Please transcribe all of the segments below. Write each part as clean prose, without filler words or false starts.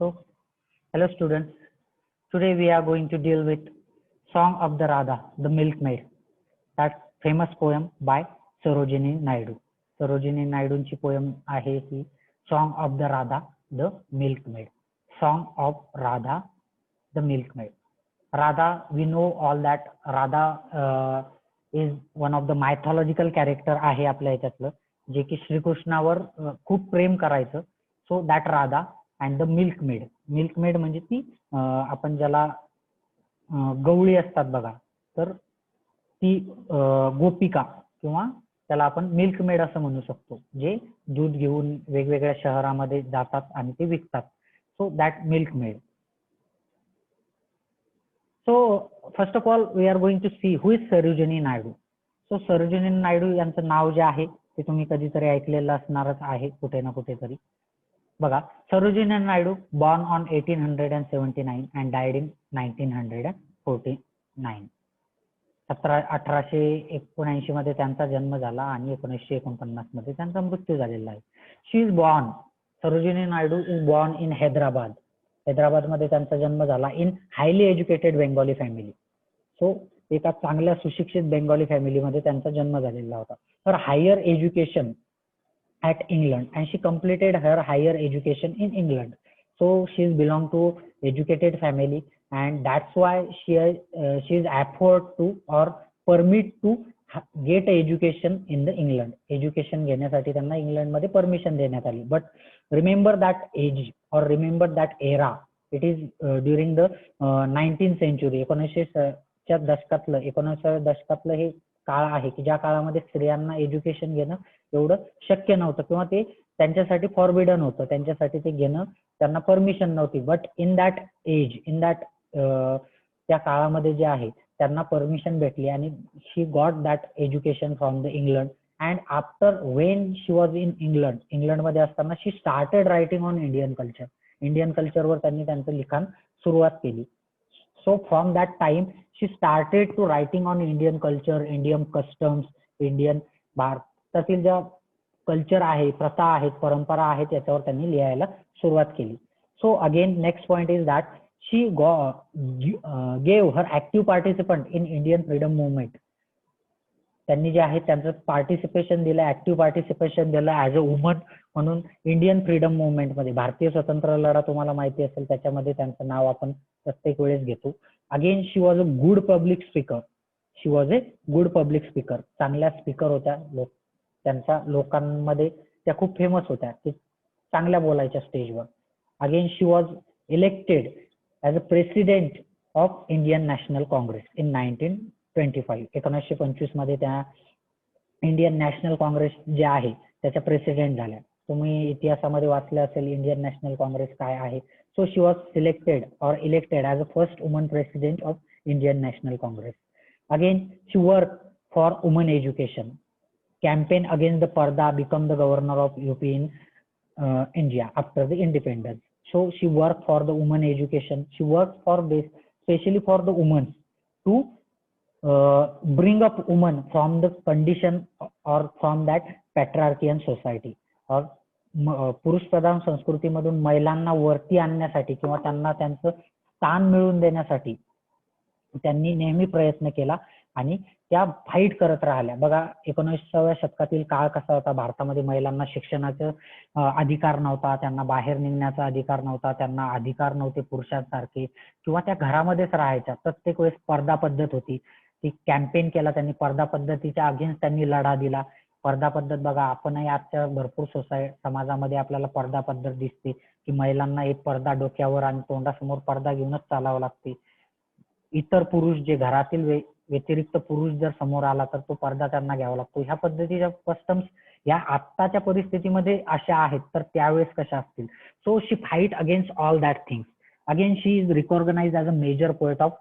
So, hello students. Today we are going to deal with Song of the Radha, the Milkmaid. That famous poem by Sarojini Naidu. Sarojini Naiduंची poem आहे ही Song of the Radha, the Milkmaid. Song of Radha, the Milkmaid. Radha, we know all that Radha is one of the mythological character आहे आपल्या ह्याच्यातलं, जे की श्रीकृष्णावर खूप प्रेम करायचं. So that Radha and the milkmaid. Milkmaid म्हणजे ती आपण ज्याला गवळी असतात बघा, तर ती गोपिका किंवा त्याला आपण मिल्कमेड असं म्हणू शकतो, जे दूध घेऊन वेगवेगळ्या शहरामध्ये जातात आणि ते विकतात. So that milkmaid. So first of all we are going to see who is Sarojini Naidu. So Sarojini Naidu यांचं नाव जे आहे ते तुम्ही कधीतरी ऐकलेलं असणारच आहे कुठे ना कुठेतरी. बघा, Sarojini Naidu born on 1879 and died in 1949. 1879 मध्ये त्यांचा जन्म झाला आणि 1949 मध्ये त्यांचा मृत्यू झालेला आहे. She is born, Sarojini Naidu is born in Hyderabad. Hyderabad मध्ये त्यांचा जन्म झाला in highly educated Bengali family. So एका चांगल्या सुशिक्षित बेंगॉली फॅमिलीमध्ये त्यांचा जन्म झालेला होता. तर higher education at England and she completed her higher education in England. So she is belong to educated family and that's why she is afford to or permit to get education in the England. Education घेण्यासाठी त्यांना England मध्ये permission देण्यात आली. But remember that age or remember that era. It is during the 19th century. 1900च्या दशकातलं 19व्या दशकातलं हे काळ आहे की ज्या काळामध्ये स्त्रियांना एज्युकेशन घेणं एवढं शक्य नव्हतं किंवा ते त्यांच्यासाठी फॉरबिडन होतं, त्यांच्यासाठी ते घेणं त्यांना परमिशन नव्हती. But in that age, in that त्या काळामध्ये जे आहे त्यांना परमिशन भेटली आणि she got that education from the England. And after when she was in England, इंग्लंडमध्ये असताना she started writing on Indian culture. Indian कल्चरवर त्यांनी त्यांचं लिखाण सुरुवात केली. So from that time she started to writing on Indian culture, Indian customs, Indian भारतातील ज्या कल्चर आहे, प्रथा आहेत, परंपरा आहेत याच्यावर त्यांनी लिहायला सुरुवात केली. So again next point is that she gave her active participant in Indian freedom movement. त्यांनी जे आहे त्यांचं पार्टिसिपेशन दिलं, ऍक्टिव्ह पार्टिसिपेशन दिलं ऍज अ वुमन म्हणून इंडियन फ्रीडम मुवमेंट मध्ये. भारतीय स्वतंत्र लढा तुम्हाला माहिती असेल, त्याच्यामध्ये त्यांचं नाव आपण प्रत्येक वेळेस घेतो. Again she was a good public speaker. She was a good public speaker. चांगल्या स्पीकर होत्या. त्यांच्या लोकांमध्ये त्या खूप फेमस होत्या, की चांगल्या बोलायच्या स्टेजवर. Again she was elected as a president of Indian national Congress in 1925. 1925 मध्ये त्या इंडियन नॅशनल काँग्रेस जे आहे त्याच्या प्रेसिडेंट झाल्या. तुम्ही इतिहासामध्ये वाचलं असेल इंडियन नॅशनल काँग्रेस काय आहे. So she was selected or elected as the first woman president of Indian National Congress. Again, she worked for women education. Campaign against the Parda, become the governor of UP in India after the independence. So she worked for the women education. She worked for this, especially for the women, to bring up women from the condition or from that patriarchal society or पुरुष प्रधान संस्कृतीमधून महिलांना वरती आणण्यासाठी किंवा त्यांना त्यांचं स्थान मिळवून देण्यासाठी त्यांनी नेहमी प्रयत्न केला आणि त्या फाईट करत राहिल्या. बघा, 19व्या शतकातील काळ कसा होता, भारतामध्ये महिलांना शिक्षणाचा अधिकार नव्हता, त्यांना बाहेर निघण्याचा अधिकार नव्हता, त्यांना अधिकार नव्हते पुरुषांसारखे किंवा त्या घरामध्येच राहायच्या. प्रत्येक वेळेस स्पर्धा पद्धत होती. ती कॅम्पेन केला त्यांनी, स्पर्धा पद्धतीच्या अगेन्स्ट त्यांनी लढा दिला. स्पर्धा पद्धत बघा, आपणही आजच्या भरपूर समाजामध्ये आपल्याला स्पर्धा पद्धत दिसते की महिलांना एक पडदा डोक्यावर आणि तोंडासमोर पडदा घेऊनच चालावं लागते. इतर पुरुष जे घरातील व्यतिरिक्त पुरुष जर समोर आला तर तो पडदा त्यांना घ्यावा लागतो. ह्या पद्धतीच्या कस्टम्स या आत्ताच्या परिस्थितीमध्ये अशा आहेत, तर त्यावेळेस कशा असतील. So she fight against all that things. Again she is recognize as a major poet of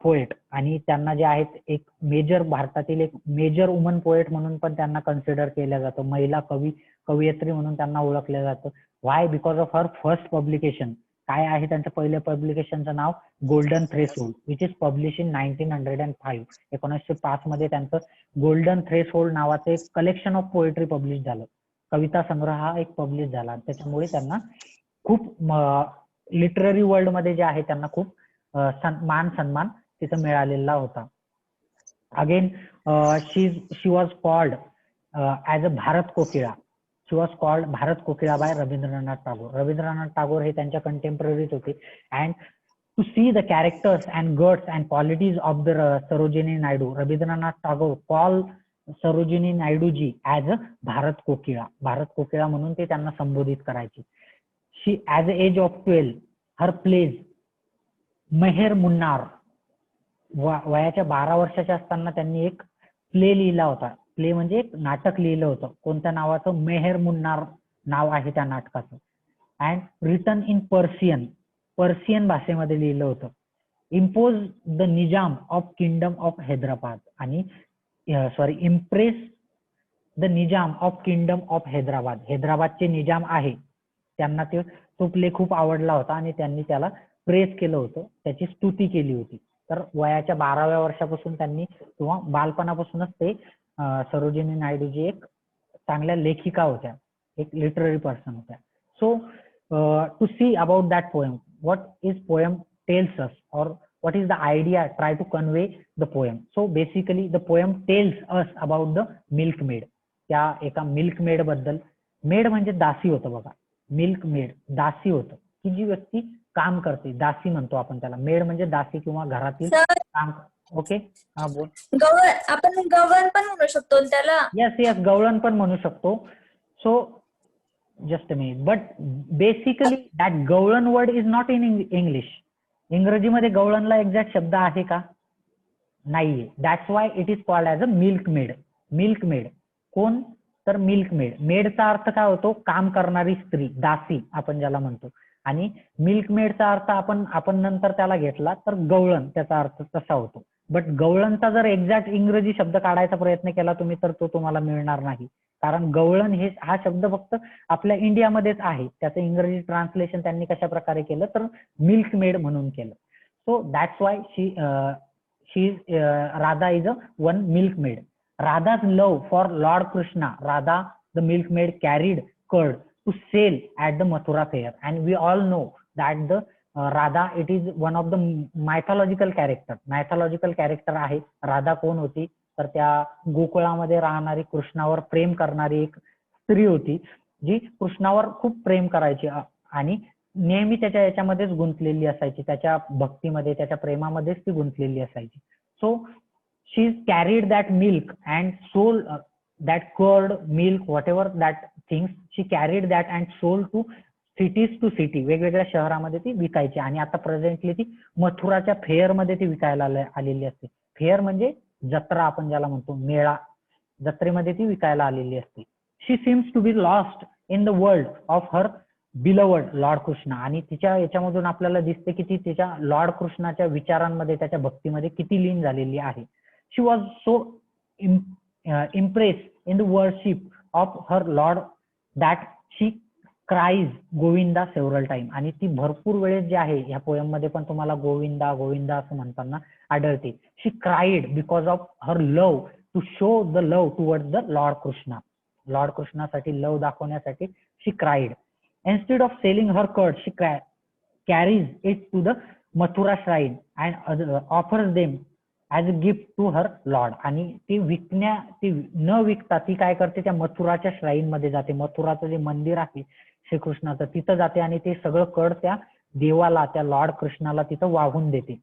poet. आणि त्यांना जे आहेत एक मेजर, भारतातील एक मेजर वुमन पोएट म्हणून पण त्यांना कन्सिडर केलं जातं. महिला कवयित्री म्हणून त्यांना ओळखलं जातं. Why? Because of her first publication. काय आहे त्यांचं पहिलं पब्लिकेशनचं नाव? Golden threshold, which is publish in 1905. 1905 मध्ये त्यांचं गोल्डन थ्रेशहोल्ड नावाचं एक कलेक्शन ऑफ पोएट्री पब्लिश झालं. कविता संग्रह हा एक पब्लिश झाला. त्याच्यामुळे त्यांना खूप लिटररी वर्ल्ड मध्ये जे आहे त्यांना खूप मान सन्मान तिथं मिळालेला होता. Again she was called as a Bharat Kokila. She was called Bharat Kokila by Rabindranath Tagore. Rabindranath Tagore हे त्यांच्या कंटेम्पररीज होते. And to see the characters and guts and qualities of the Sarojini Naidu, Rabindranath Tagore call Sarojini Naidu ji as a Bharat Kokila. Bharat Kokila म्हणून ते त्यांना संबोधित करायचे. She as a age of 12 her plays Mehar Munnar, वयाच्या 12 वर्षाच्या असताना त्यांनी एक प्ले लिहिला होता. प्ले म्हणजे एक नाटक लिहिलं होतं. कोणत्या नावाचं? मेहर मुन्नार नाव आहे त्या नाटकाचं. And written in Persian, Persian भाषेमध्ये लिहिलं होतं. Impose the Nizam of kingdom of Hyderabad, आणि sorry impress the Nizam of kingdom of Hyderabad. हैदराबादचे निजाम आहे त्यांना तो प्ले खूप आवडला होता आणि त्यांनी त्याला प्रेस केलं होतं, त्याची स्तुती केली होती. तर वयाच्या 12व्या वर्षापासून त्यांनी किंवा बालपणापासूनच ते सरोजिनी नायडूजी एक चांगल्या लेखिका होत्या, एक लिटररी पर्सन होत्या. So to see about that poem, what is poem tells us, or what is the idea try to convey the poem. So basically the poem tells us about the milkmaid. त्या एका milkmaid बद्दल. Made म्हणजे दासी होतं बघा, milkmaid दासी होतं की जी व्यक्ती काम करते, दासी म्हणतो आपण त्याला. मेड म्हणजे दासी किंवा घरातील काम. ओके, हा बोल. आपण गवळण पण म्हणू शकतो त्याला. येस येस, गवळण पण म्हणू शकतो. So just a minute, but basically that गवळण word is not in English. इंग्रजीमध्ये गवळणला एक्झॅक्ट शब्द आहे का? नाहीये. That's why it is called as a milkmaid. Milkmaid कोण? तर मिल्कमेड. मेडचा अर्थ काय होतो? काम करणारी स्त्री, दासी आपण ज्याला म्हणतो. आणि मिल्कमेडचा अर्थ आपण नंतर त्याला घेतला तर गवळण त्याचा अर्थ तसा होतो. बट गवळणचा जर एक्झॅक्ट इंग्रजी शब्द काढायचा प्रयत्न केला तुम्ही तर तो तुम्हाला मिळणार नाही. कारण गवळण हा शब्द फक्त आपल्या इंडियामध्येच आहे. त्याचं इंग्रजी ट्रान्सलेशन त्यांनी कशा प्रकारे केलं तर मिल्कमेड म्हणून केलं. So that's why she Radha is a one milkmaid. राधा's love for Lord Krishna, Radha the milkmaid carried curd to sell at the Mathura fair, and we all know that the Radha, it is one of the mythological character. mythological character आहे. राधा कोण होती तर त्या गोकुळामध्ये राहणारी, कृष्णावर प्रेम करणारी एक स्त्री होती जी कृष्णावर खूप प्रेम करायची आणि नेहमी त्याच्या याच्यामध्येच गुंतलेली असायची, त्याच्या भक्तीमध्ये, त्याच्या प्रेमामध्येच ती गुंतलेली असायची. So she carried that milk and sold that curd, milk, whatever that things, she carried that and sold to cities to city. वेगवेगळ्या शहरामध्ये ती विकायची. आणि आता प्रेझेंटली ती मथुराच्या फेअर मध्ये ती विकायला आलेली असते. फेअर म्हणजे जत्रा आपण ज्याला म्हणतो, मेळा, जत्रेमध्ये ती विकायला आलेली असते. She seems to be lost in the world of her beloved lord Krishna. आणि तिच्या याच्यामधून आपल्याला दिसते की ती तिच्या लॉर्ड कृष्णाच्या विचारांमध्ये, त्याच्या भक्तीमध्ये किती लीन झालेली आहे. She was so impressed in the worship of her Lord that she cries Govinda several time. आणि ती भरपूर वेळेस जे आहे ह्या पोएम मध्ये पण तुम्हाला गोविंदा गोविंदा असं म्हणताना आढळते. She cried because of her love to show the love towards the Lord Krishna. Lord कृष्णासाठी लव दाखवण्यासाठी she cried. Instead of selling her curd, she carries it to the Mathura shrine and offers them as a gift to her lord. आणि ती न विकता ती काय करते, त्या मथुराच्या श्राईन मध्ये जाते. मथुराचं जे मंदिर आहे श्रीकृष्णाचं, तिथं जाते आणि ते सगळं कड त्या देवाला, त्या लॉर्ड कृष्णाला तिथं वाहून देते.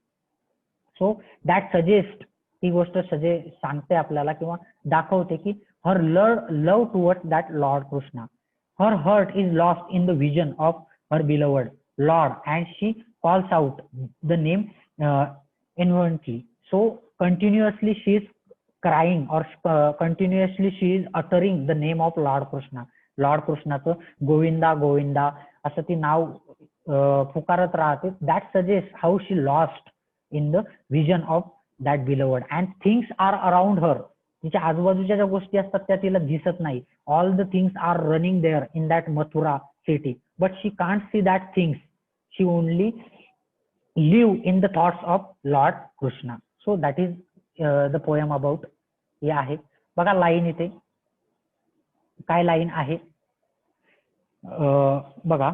सो दॅट सजेस्ट, ती गोष्ट सांगते आपल्याला किंवा दाखवते की her love towards that lord Krishna. Her heart is lost in the vision of her beloved lord and she calls out the name involuntarily. So continuously she is crying or continuously she is uttering the name of Lord Krishna. Lord Krishnaचं गोविंदा गोविंदा असं ती नाव पुकारत राहते. That suggests how she lost in the vision of that beloved and things are around her. तिच्या आजूबाजूच्या ज्या गोष्टी असतात त्या तिला दिसत नाही. All the things are running there in that Mathura city, but she can't see that things. She only live in the thoughts of Lord Krishna. So that is the poem about. हे आहे बघा line, इथे काय line आहे बघा.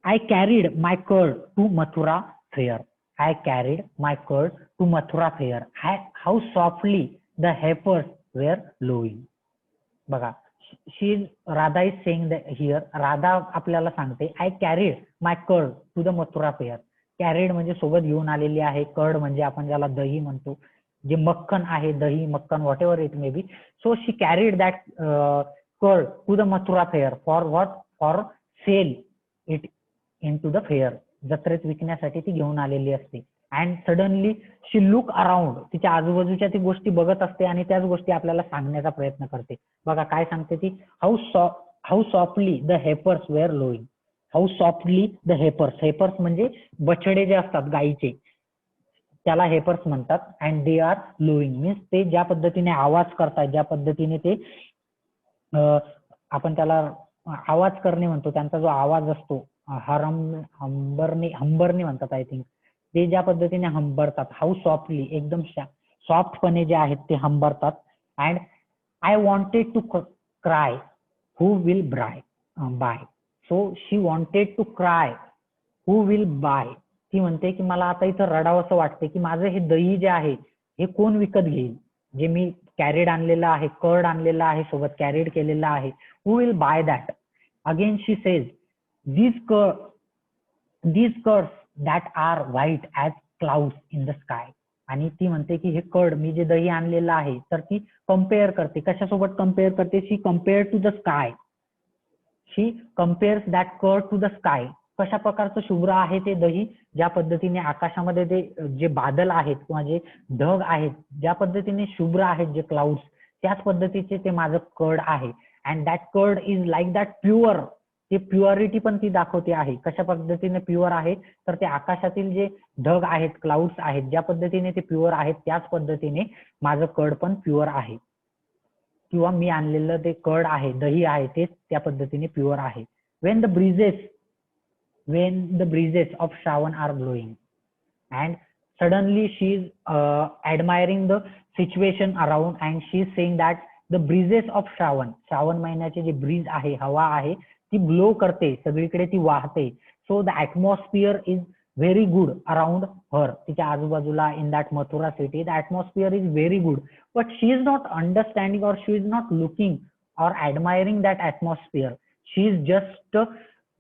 I carried my curd to Mathura fair. I carried my curd to Mathura fair. How softly the heifers were lowing. बघा, Radha is saying here, Radha आपल्याला सांगते I carried my curd to the Mathura fair. Carried म्हणजे सोबत घेऊन आलेली आहे, curd म्हणजे आपण ज्याला दही म्हणतो, जे मक्खन आहे, दही मक्खन whatever it may be. So she carried that curd to the Mathura fair for what, for sale it in to the fair. जत्रेत विकण्यासाठी ती घेऊन आलेली असते. And suddenly she look around, तिच्या आजूबाजूच्या ती गोष्टी बघत असते आणि त्याच गोष्टी आपल्याला सांगण्याचा प्रयत्न करते. बघा काय सांगते ती, how softly the heifers were lowing. How softly the heifers, heifers म्हणजे बछडे जे असतात गायीचे, त्याला हेपर्स म्हणतात. And they are lowing means ते ज्या पद्धतीने आवाज करतात, ज्या पद्धतीने ते आपण त्याला आवाज करणे म्हणतो, त्यांचा जो आवाज असतो हंबरणी म्हणतात आय थिंक, ते ज्या पद्धतीने हंबरतात, हाऊ सॉफ्टली एकदम सॉफ्टपणे जे आहेत ते हंबरतात. And I wanted to cry who will buy. So she wanted to cry who will buy. ती म्हणते की मला आता इथं रडावंसं वाटते की माझं हे दही जे आहे हे कोण विकत घेईल, जे मी कॅरीड आणलेलं आहे, कर्ड आणलेलं आहे, सोबत कॅरीड केलेलं आहे. हू will bye that. Again she says these curds that are white as clouds in the sky. आणि ती म्हणते की हे कर्ड, मी जे दही आणलेलं आहे, तर ती कम्पेअर करते, कशासोबत कम्पेअर करते, she compare to the sky. She compares that curd to the sky. कशा प्रकारचं शुभ्र आहे ते दही, ज्या पद्धतीने आकाशामध्ये ते जे बादल आहेत किंवा जे ढग आहेत, ज्या पद्धतीने शुभ्र आहेत जे क्लाउड्स, त्याच पद्धतीचे ते माझं कर्ड आहे. And that curd is like that pure. ते प्युअरिटी पण ती दाखवते आहे. कशा पद्धतीने प्युअर आहे, तर ते आकाशातील जे ढग आहेत, क्लाउड्स आहेत, ज्या पद्धतीने ते प्युअर आहेत, त्याच पद्धतीने माझं कर्ड पण प्युअर आहे, किंवा मी आणलेलं ते कर्ड आहे, दही आहे, ते त्या पद्धतीने प्युअर आहे. when the breezes of Shravan are blowing. And suddenly she is admiring the situation around and she is saying that the breezes of Shravan महिन्याचे जे ब्रीज आहे, हवा आहे, ती ब्लो करते, सगळीकडे ती वाहते. So the atmosphere is very good around her. तिच्या आजूबाजूला in that Mathura city the atmosphere is very good. But she is not understanding or she is not looking or admiring that atmosphere. She is just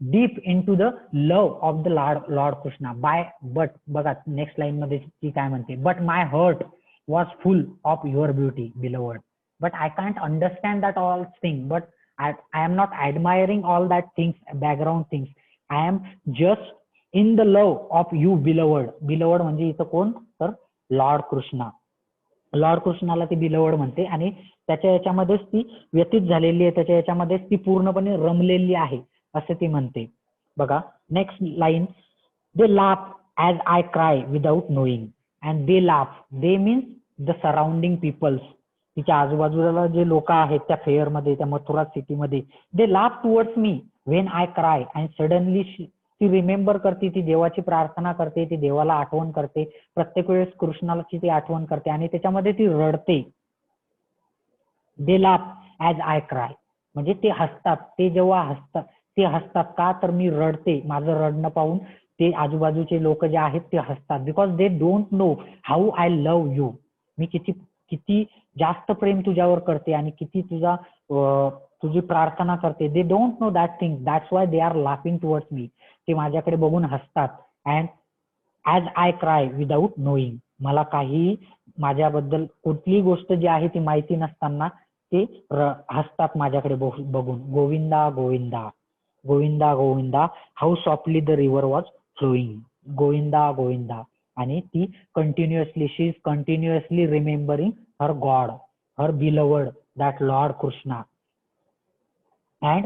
deep in to the love of the lord Krishna by. But बघा next line मध्ये ती काय म्हणते, but my heart was full of your beauty beloved. But I can't understand that all things. But I am not admiring all that things, background things. I am just in the love of you, beloved. Beloved म्हणजे इथं कोण, तर Lord Krishna. Lord कृष्णाला ती beloved म्हणते आणि त्याच्या याच्यामध्येच ती व्यतीत झालेली आहे, त्याच्या याच्यामध्येच ती पूर्णपणे रमलेली आहे असे ती म्हणते. बघा next line, they laugh as I cry without knowing. And they laugh, they means the surrounding peoples, तिच्या आजूबाजूला जे लोक आहेत त्या फेअर मध्ये, त्या मथुरा सिटीमध्ये, they laugh towards me when I cry. And suddenly ती रिमेंबर करते, ती देवाची प्रार्थना करते, ती देवाला आठवण करते, प्रत्येक वेळेस कृष्णाची ती आठवण करते आणि त्याच्यामध्ये ती रडते. They laugh as I cry म्हणजे ते हसतात, ते जेव्हा हसतात ते हसतात का, तर मी रडते, माझं रडणं पाहून ते आजूबाजूचे लोक जे आहेत ते हसतात. Because they don't know how I love you. मी किती जास्त प्रेम तुझ्यावर करते आणि किती तुझी प्रार्थना करते. दे don't know that thing, that's why they are laughing towards me. ते माझ्याकडे बघून हसतात. And as I cry without knowing, मला काही माझ्याबद्दल कुठलीही गोष्ट जी आहे ती माहिती नसताना ते हसतात माझ्याकडे बघून. Govinda Govinda Govinda Govinda how softly the river was flowing. Govinda Govinda. आणि ती continuously, she is continuously remembering her God, her beloved that lord Krishna. And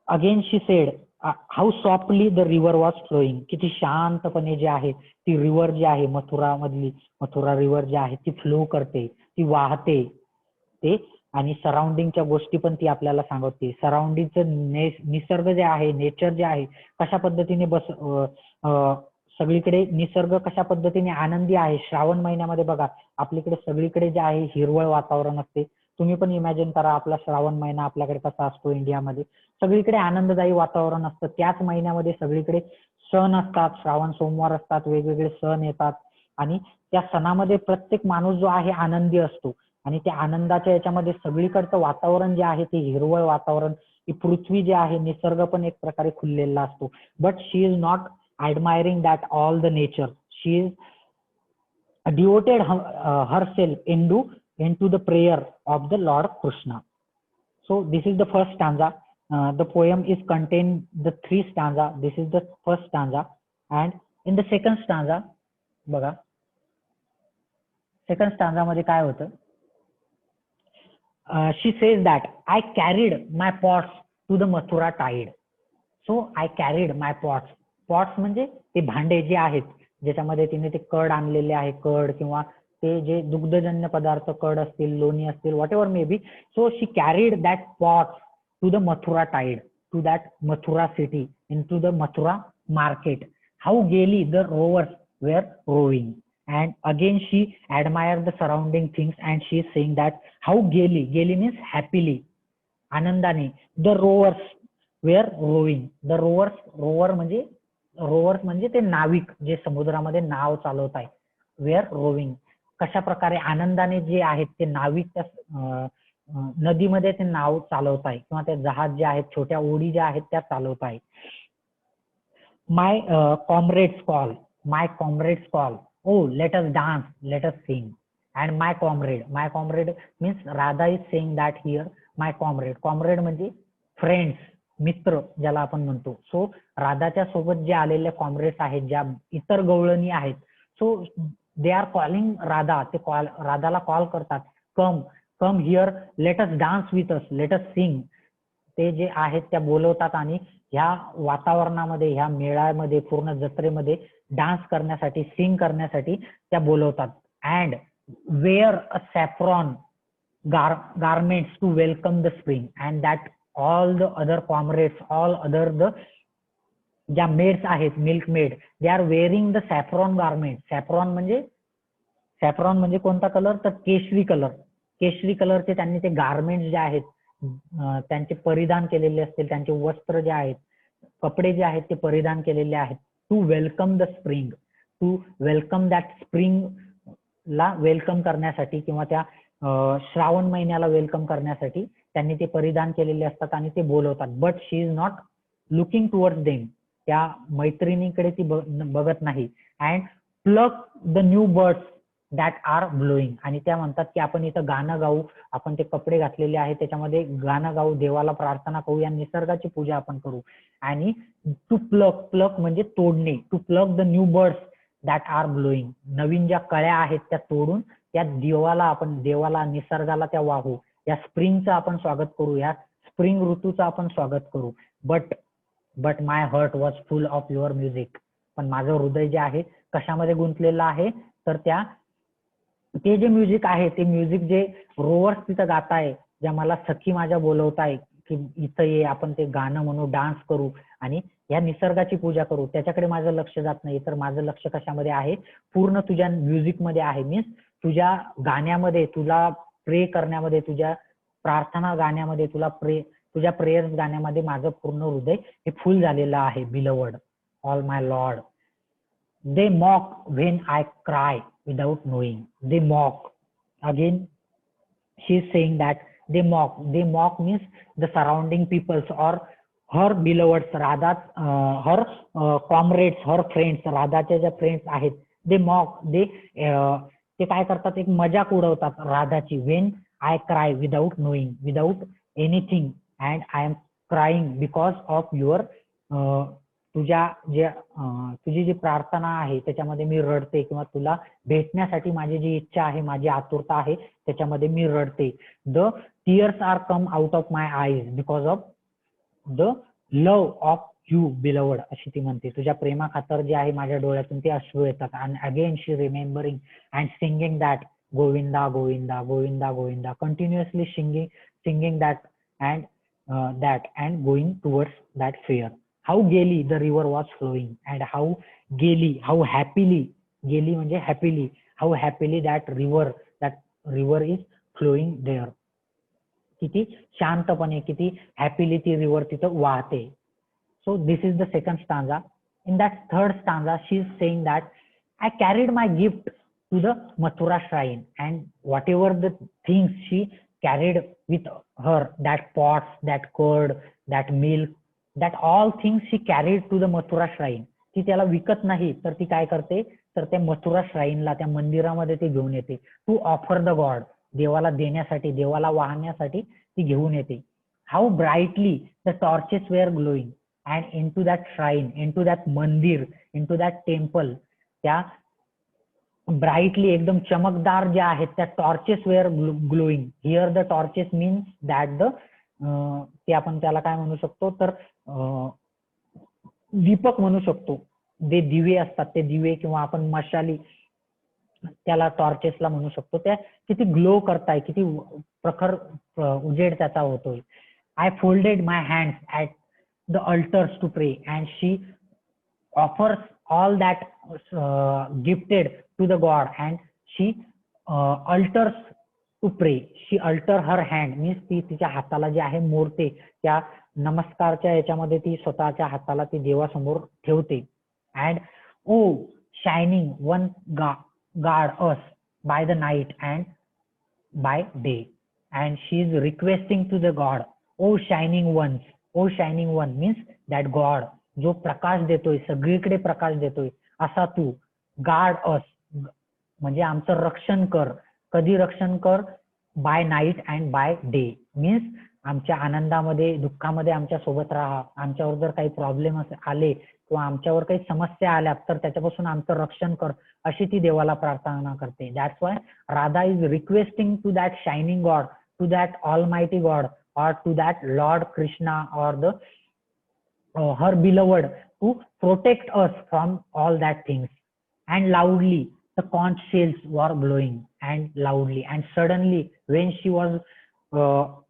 again she sed how softly the river was flowing. किती शांतपणे जे आहे ती रिव्हर जी आहे, मथुरा रिव्हर जी आहे ती फ्लो करते, ती वाहते ते. आणि सराउंडिंगच्या गोष्टी पण ती आपल्याला सांगते. सराउंडिंगचं निसर्ग जे आहे, नेचर जे आहे, कशा पद्धतीने सगळीकडे निसर्ग कशा पद्धतीने आनंदी आहे. श्रावण महिन्यामध्ये बघा आपल्याकडे सगळीकडे जे आहे हिरवळ वातावरण असते. तुम्ही पण इमॅजिन करा, आपला श्रावण महिना आपल्याकडे कसा असतो इंडियामध्ये. सगळीकडे आनंददायी वातावरण असतं. त्याच महिन्यामध्ये सगळीकडे सण असतात, श्रावण सोमवार असतात, वेगवेगळे सण येतात आणि त्या सणामध्ये प्रत्येक माणूस जो आहे आनंदी असतो. आणि त्या आनंदाच्या याच्यामध्ये सगळीकडचं वातावरण जे आहे ते हिरवळ वातावरण, ही पृथ्वी जी आहे, निसर्ग पण एक प्रकारे खुललेला असतो. But she is not admiring that all the nature. She is devoted herself into the prayer of the Lord Krishna. So this is the first stanza. The poem is contained the 3 stanza. This is the first stanza, and in the second stanza बघा, second stanza मध्ये काय होतं, she says that I carried my pots to the Mathura tide. So I carried my pots. Pots म्हणजे ते भांडे जे आहेत ज्याच्यामध्ये तिने ते कड आणलेले आहे, कड किंवा ते जे दुग्धजन्य पदार्थ, कड असतील, लोणी असतील, whatever may be. So she carried that pots to the Mathura tide, to that Mathura city, in to the Mathura market. How gaily the rovers were roving. And again she admired the surrounding things and she is saying that how gaily, gaily means happily, आनंदाने, the rowers were rowing. The rowers म्हणजे ते नाविक जे समुद्रामध्ये नाव चालवत आहे, wear roving. कशा प्रकारे आनंदाने जे आहेत ते नाविक त्या नदीमध्ये ते नाव चालवत आहे किंवा ते जहाज जे आहेत, छोट्या ओढी ज्या आहेत त्या चालवत आहे. My comrades call, oh let us dance, let us sing. And my comrade means Radha is saying that here my comrade म्हणजे फ्रेंड्स, मित्र ज्याला आपण म्हणतो. सो राधाच्या सोबत जे आलेले कॉम्रेड्स आहेत, ज्या इतर गवळणी आहेत, so they are calling Radha. ते राधाला कॉल करतात, come here, let us dance with us, let us sing. ते जे आहेत त्या बोलवतात आणि ह्या वातावरणामध्ये, ह्या मेळ्यामध्ये, पूर्ण जत्रेमध्ये डान्स करण्यासाठी, सिंग करण्यासाठी त्या बोलवतात. And wear a saffron garments to welcome the spring. And that all the other comrades, all other the ज्या मेड्स आहेत, milk made, they are wearing the saffron garment. Saffron म्हणजे कोणता कलर, तर केशरी कलरचे त्यांनी ते गार्मेंट्स जे आहेत त्यांचे परिधान केलेले असतील, त्यांचे वस्त्र जे आहेत, कपडे जे आहेत ते परिधान केलेले आहेत. To welcome the spring, to welcome that spring ला वेलकम करण्यासाठी किंवा त्या श्रावण महिन्याला वेलकम करण्यासाठी त्यांनी ते परिधान केलेले असतात आणि ते बोलवतात. But she is not looking towards them. त्या मैत्रिणीकडे ती बघत नाही. And pluck the new birds that are blowing. आणि त्या म्हणतात की आपण इथं गाणं गाऊ, आपण ते कपडे घातलेले आहेत त्याच्यामध्ये गाणं गाऊ, देवाला प्रार्थना करू, या निसर्गाची पूजा आपण करू. आणि टू प्लक म्हणजे तोडणे, to pluck the new birds that are blowing. नवीन ज्या कळ्या आहेत त्या तोडून त्या देवाला, निसर्गाला त्या वाहू. या स्प्रिंगचं आपण स्वागत करू, या स्प्रिंग ऋतूचं आपण स्वागत करू. But my heart was full of your music. पण माझं हृदय जे आहे कशामध्ये गुंतलेलं आहे, तर ते जे म्युझिक आहे, ते म्युझिक जे रोवर्स तिथं गाताय, ज्या मला सखी माझ्या बोलवताय की इथं ये, आपण ते गाणं म्हणू, डान्स करू आणि या निसर्गाची पूजा करू, त्याच्याकडे माझं लक्ष जात नाही. तर माझं लक्ष कशामध्ये आहे, पूर्ण तुझ्या म्युझिक मध्ये आहे. मीन्स तुझ्या गाण्यामध्ये, तुला प्रे करण्यामध्ये, तुझ्या प्रार्थना गाण्यामध्ये, तुझ्या प्रेयर्स गाण्यामध्ये माझं पूर्ण हृदय हे फुल झालेलं आहे. Beloved all my lord. They mock when I cry without knowing. They mock. Again she is saying that they mock means the surrounding peoples और her beloveds, Radha, her comrades, her friends, राधाच्या ज्या फ्रेंड्स आहेत, दे mock, ते काय करतात, एक मजाक उडवतात राधाची. When I cry without knowing, without anything, and I am crying because of your, तुझी जी प्रार्थना आहे त्याच्यामध्ये मी रडते, किंवा तुला भेटण्यासाठी माझी जी इच्छा आहे, माझी आतुरता आहे त्याच्यामध्ये मी रडते. The tears are come out of my eyes because of the love of you beloved, अशी ती म्हणते. तुझ्या प्रेमा खातर जे आहे माझ्या डोळ्यातून ते अश्रू येतात. And again she remembering and singing that Govinda Govinda Govinda Govinda, continuously singing that and going towards that fair. How gaily the river was flowing, and how gaily, how happily, gaily म्हणजे happily, how happily that river is flowing there. किती शांतपणे, किती happily ती river तिथं वाहते. So this is the second stanza. In that third stanza she is saying that I carried my gift to the Mathura shrine, and whatever the things she carried with her, that pots, that curd, that milk, that all things she carried to the Mathura shrine. ती त्याला विकत नाही, तर ती काय करते, तर त्या मथुरा श्राईनला, त्या मंदिरामध्ये ती घेऊन येते टू ऑफर द गॉड, देवाला देण्यासाठी, देवाला वाहण्यासाठी ती घेऊन येते. How brightly the torches were glowing and in to that shrine, in to that mandir, in to that temple, त्या ब्राईटली एकदम चमकदार जे आहेत त्या torches were glowing. Here the torches means that the, ते आपण त्याला काय म्हणू शकतो, तर दीपक म्हणू शकतो. जे दिवे असतात ते दिवे, किंवा आपण मशाली, त्याला टॉर्चेसला म्हणू शकतो. त्या किती ग्लो करताय, किती प्रखर उजेड त्याचा होतोय. I folded my hands at the altars to pray and she offers all that gifted to the god and she alters to pray. She alter her hand means ती तिच्या हाताला जे आहे मोडते, त्या नमस्कारच्या याच्यामध्ये ती स्वतःच्या हाताला ती देवासमोर ठेवते. and oh shining one guard us by the night and by day, and she is requesting to the god, oh shining ones, oh shining one means that god जो प्रकाश देतोय, सगळीकडे प्रकाश देतोय असा तू, गार्ड अस म्हणजे आमचं रक्षण कर. कधी रक्षण कर, by night and by day means आमच्या आनंदामध्ये, दुःखामध्ये आमच्या सोबत राहा. आमच्यावर जर काही प्रॉब्लेम आले किंवा आमच्यावर काही समस्या आल्या तर त्याच्यापासून आमचं रक्षण कर, अशी ती देवाला प्रार्थना करते. That's why Radha is requesting to that shining god, to that almighty god, और टू दॅट लॉर्ड कृष्णा और the her beloved to protect us from all that things. And loudly the conch shells were blowing, and loudly and suddenly when she was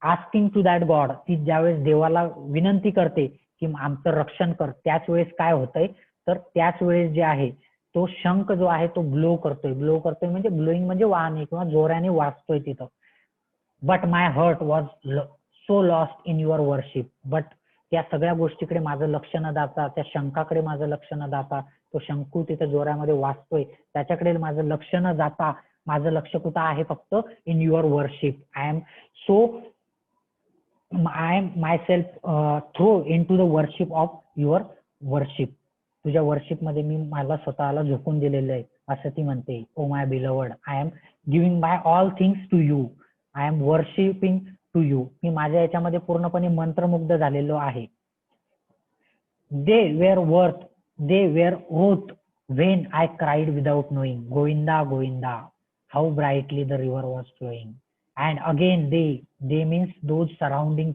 asking to that god, ती ज्यावेळेस देवाला विनंती करते की आमचं रक्षण कर, त्याच वेळेस काय होतंय, तर त्याच वेळेस जे आहे तो शंख जो आहे तो ग्लो करतोय. ग्लो करतोय म्हणजे ब्लोईंग म्हणजे वाहने किंवा जोराने वाजतोय तिथं. But my heart was so lost in your worship. But त्या सगळ्या गोष्टीकडे माझं लक्ष न जाता, त्या शंखाकडे माझं लक्ष न जाता, तो शंकू तिथं जोरामध्ये वाजतोय त्याच्याकडे माझं लक्ष न जाता, माझं लक्ष कुठं आहे, फक्त in your worship. I am myself throw in to the worship of your worship. तुझ्या वर्शिप मध्ये मी मला स्वतःला झोकून दिलेलं आहे, असं ती म्हणते. O my beloved, I am giving my all things to you, I am worshipping to you. मी माझ्या याच्यामध्ये पूर्णपणे मंत्रमुग्ध झालेलो आहे. They were wroth when I cried without knowing, Govinda Govinda, how brightly the river was flowing. And again they means those surrounding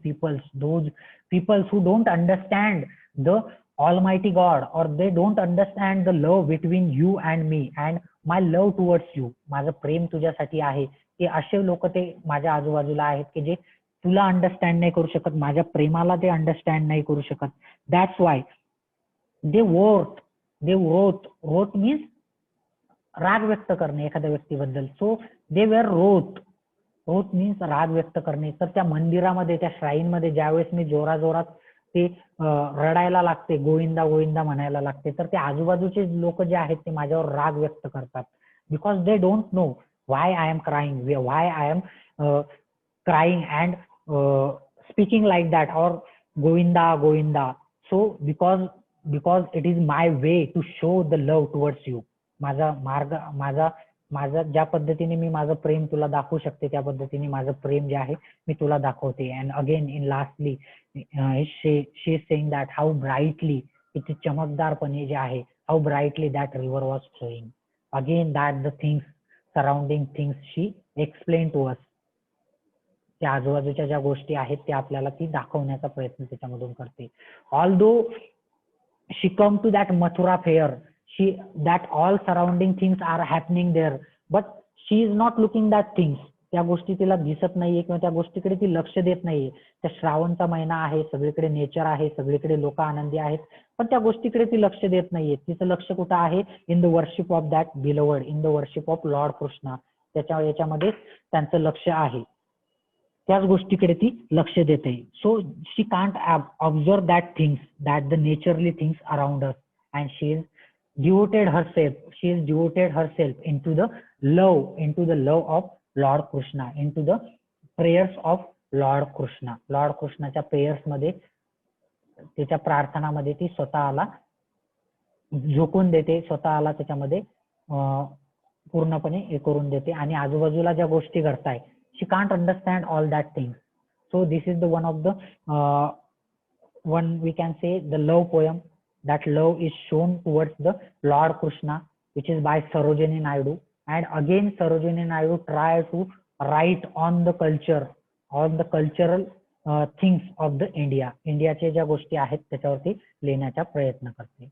those peoples who don't understand the Almighty God, or they don't understand the love between you and me and my love towards you. माझं प्रेम तुझ्यासाठी आहे. ते असे लोक ते माझ्या आजूबाजूला आहेत की जे तुला अंडरस्टँड नाही करू शकत, माझ्या प्रेमाला ते अंडरस्टँड नाही करू शकत. That's why they Roth means राग व्यक्त करणे एखाद्या व्यक्तीबद्दल. So they were Roth means राग व्यक्त करणे. तर त्या मंदिरामध्ये, त्या श्राईन मध्ये ज्यावेळेस मी जोराजोरात ते रडायला लागते, गोविंदा गोविंदा म्हणायला लागते, तर ते आजूबाजूचे लोक जे आहेत ते माझ्यावर राग व्यक्त करतात. Because they don't no why I am crying, why I am crying and speaking like that, or Govinda Govinda. So because it is my way to show the love towards you. माझा मार्ग, माझा ज्या पद्धतीने मी माझं प्रेम तुला दाखवू शकते त्या पद्धतीने माझं प्रेम जे आहे मी तुला दाखवते. And again in lastly she is saying that how brightly, किती चमकदारपणे जे आहे, how brightly that river was flowing. Again that the things, surrounding things she explain to us. त्या आजूबाजूच्या ज्या गोष्टी आहेत त्या आपल्याला ती दाखवण्याचा प्रयत्न त्याच्यामधून करते. Although she come to that Mathura fair, that all surrounding things are happening there, but she is not looking that things. त्या गोष्टी तिला दिसत नाहीये किंवा त्या गोष्टीकडे ती लक्ष देत नाहीये. त्या श्रावणचा महिना आहे, सगळीकडे नेचर आहे, सगळीकडे लोक आनंदी आहेत, पण त्या गोष्टीकडे ती लक्ष देत नाहीये. तिचं लक्ष कुठं आहे, in the worship of that beloved, in the worship of Lord Krishna. त्याच्या याच्यामध्ये त्यांचं लक्ष आहे. त्याच गोष्टीकडे ती लक्ष देते. So she can't observe that things, that the naturally things around us, and she is devoted herself into the love of Lord Krishna, into the prayers of Lord Krishna. Lord कृष्णाच्या प्रेयर्स मध्ये, त्याच्या प्रार्थनामध्ये ती स्वतःला झोकून देते, स्वतःला त्याच्यामध्ये पूर्णपणे हे करून देते. आणि आजूबाजूला ज्या गोष्टी घडताय, she can't understand all that things. So this is the one we can say the love poem. That love is shown towards the Lord Krishna, which is by Sarojini Naidu. And again Sarojini Naidu try to write on the culture, on the cultural things of the India. इंडियाचे ज्या गोष्टी आहेत त्याच्यावरती लिहिण्याचा प्रयत्न करते.